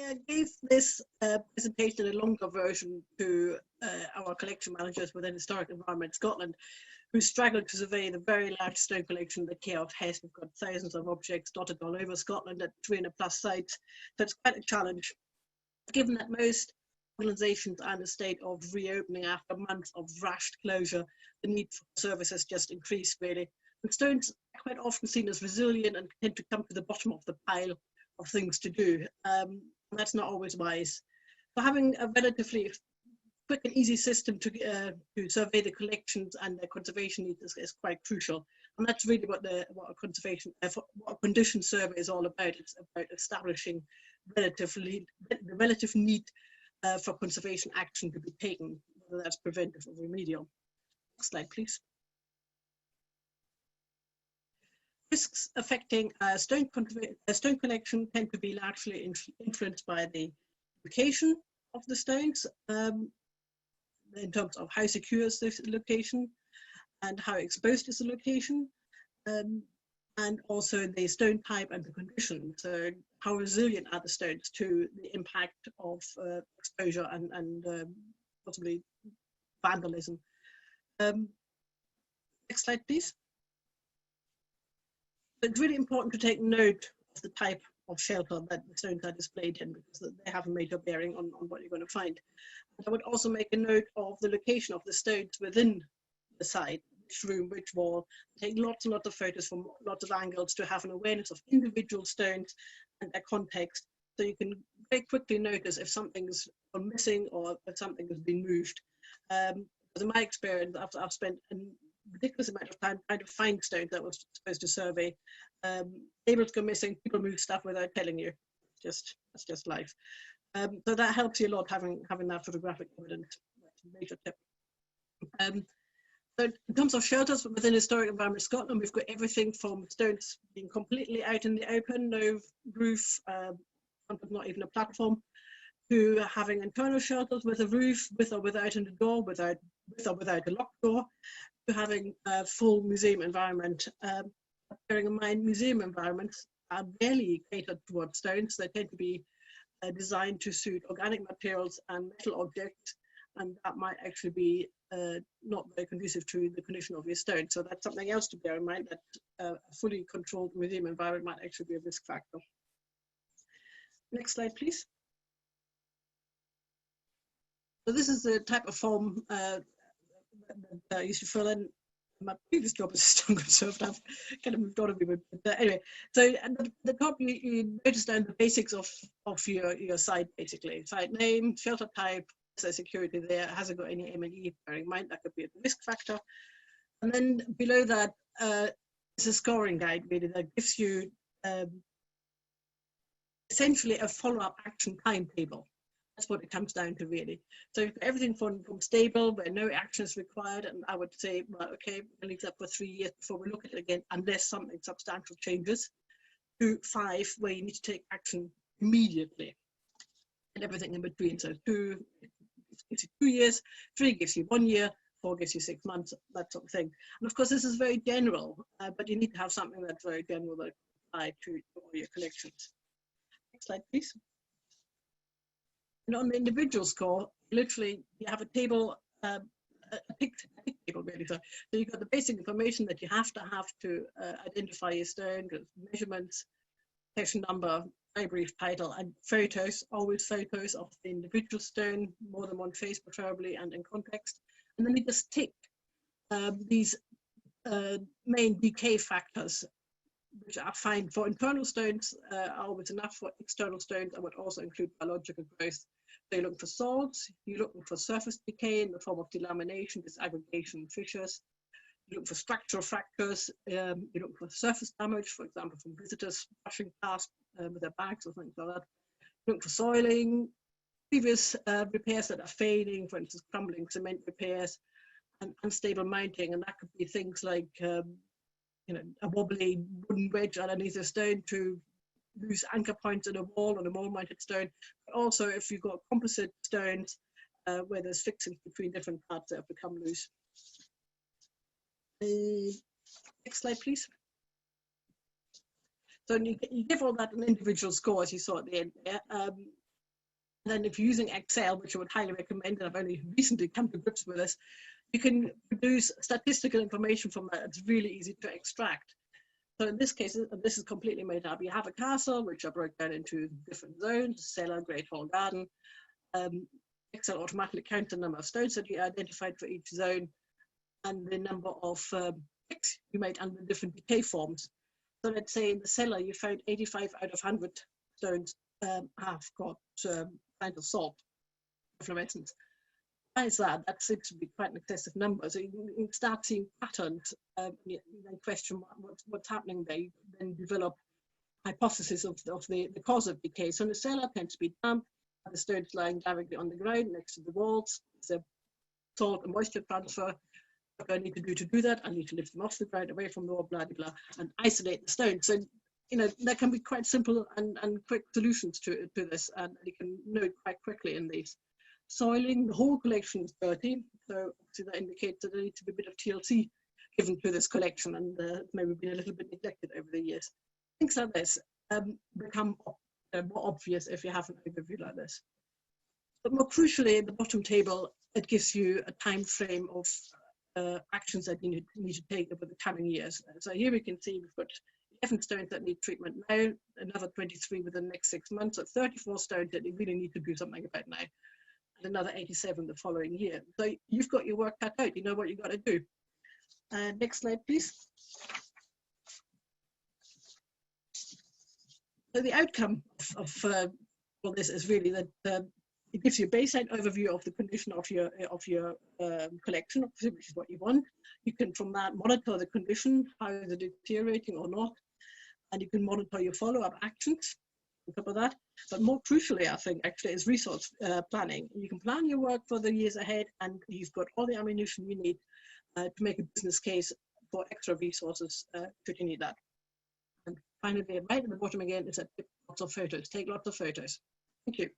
I gave this presentation in a longer version to our collection managers within Historic Environment Scotland, who struggled to survey the very large stone collection that KEOF has. We've got thousands of objects dotted all over Scotland at 300+ sites, so it's quite a challenge. Given that most organisations are in a state of reopening after months of rushed closure, the need for services just increased really. And stones are quite often seen as resilient and tend to come to the bottom of the pile of things to do. And that's not always wise. So having a relatively quick and easy system to survey the collections and their conservation needs is quite crucial. And that's really what a condition survey is all about. It's about establishing the relative need for conservation action to be taken, whether that's preventive or remedial. Next slide, please. Risks affecting stone collection tend to be largely influenced by the location of the stones, in terms of how secure is this location and how exposed is the location, and also the stone type and the condition. So how resilient are the stones to the impact of exposure and possibly vandalism. Next slide, please. It's really important to take note of the type of shelter that the stones are displayed in, because they have a major bearing on what you're going to find. And I would also make a note of the location of the stones within the site, which room, which wall. Take lots and lots of photos from lots of angles to have an awareness of individual stones and their context, so you can very quickly notice if something's gone missing or if something has been moved. Because in my experience, I've spent a ridiculous amount of time trying to find stones that I was supposed to survey. Able to go missing, people move stuff without telling you. That's just life. So that helps you a lot, having that photographic evidence. That's a major tip. So in terms of shelters within Historic Environment Scotland, we've got everything from stones being completely out in the open, no roof, sometimes not even a platform, to having internal shelters with a roof, with or without a door, with or without a locked door, to having a full museum environment. Bearing in mind, museum environments are barely catered towards stones. They tend to be designed to suit organic materials and metal objects, and that might actually be not very conducive to the condition of your stone. So that's something else to bear in mind, that a fully controlled museum environment might actually be a risk factor. Next slide, please. So this is the type of form that I used to fill in. My previous job as a stone conservator, I've kind of moved on a bit, but anyway. So at the top, you notice down the basics of your site, basically. Site name, shelter type, is security there, has it got any M&E, bearing in mind that could be a risk factor. And then below that is a scoring guide, really, that gives you essentially a follow-up action timetable. That's what it comes down to, really. So everything from stable, where no action is required, and I would say, well, okay, we'll leave that for 3 years before we look at it again, unless something substantial changes, to 5, where you need to take action immediately, and everything in between. So 2 gives you 2 years, 3 gives you 1 year, 4 gives you 6 months, that sort of thing. And of course, this is very general, but you need to have something that's very general that applies to all your collections. Next slide, please. And on the individual score, literally, you have a table, a pick table, really. So you've got the basic information that you have to identify your stone, measurements, section number, very brief title, and photos, always photos of the individual stone, more than one face preferably, and in context. And then you just tick these main decay factors, which are fine for internal stones, are always enough. For external stones, I would also include biological growth. So you're looking for salts, you're looking for surface decay in the form of delamination, disaggregation, fissures. You're looking for structural fractures, you're looking for surface damage, for example, from visitors brushing past with their bags or things like that. You're looking for soiling, previous repairs that are fading, for instance, crumbling cement repairs, and unstable mounting, and that could be things like a wobbly wooden wedge underneath a stone to lose anchor points in a wall on a wall-mounted stone. But also, if you've got composite stones where there's fixings between different parts that have become loose. Next slide, please. So you give all that an individual score, as you saw at the end there. then if you're using Excel, which I would highly recommend, and I've only recently come to grips with this, you can produce statistical information from that. It's really easy to extract. So in this case, this is completely made up. You have a castle, which I broke down into different zones: cellar, great hall, garden. Excel automatically counts the number of stones that you identified for each zone and the number of picks you made under different decay forms. So let's say in the cellar, you found 85 out of 100 stones have got kind of salt, fluorescence. Why is that? That seems to be quite an excessive number. So you start seeing patterns, you then question what's happening there. You then develop hypothesis of the cause of decay. So in the cellar tends to be damp, the stones lying directly on the ground next to the walls. There's a salt and moisture transfer. What do I need to do that? I need to lift them off the ground, away from the wall, blah, blah, blah, and isolate the stones. So, you know, there can be quite simple and quick solutions to this, and you can know it quite quickly in these. Soiling, the whole collection is dirty, so obviously that indicates that there needs to be a bit of TLC given to this collection, and maybe been a little bit neglected over the years. Things like this become more obvious if you have an overview like this. But more crucially, in the bottom table, it gives you a time frame of actions that you need to take over the coming years. So here we can see we've got 11 stones that need treatment now, another 23 within the next 6 months, so 34 stones that you really need to do something about now, and another 87 the following year. So you've got your work cut out, you know what you've got to do. Next slide, please. So the outcome of all this is really that it gives you a baseline overview of the condition of your collection, which is what you want. You can, from that, monitor the condition, how is it deteriorating or not, and you can monitor your follow-up actions on top of that. But more crucially, I think, actually, is resource planning. You can plan your work for the years ahead, and you've got all the ammunition you need to make a business case for extra resources should you need that. And finally, right at the bottom again is that lots of photos. Take lots of photos. Thank you.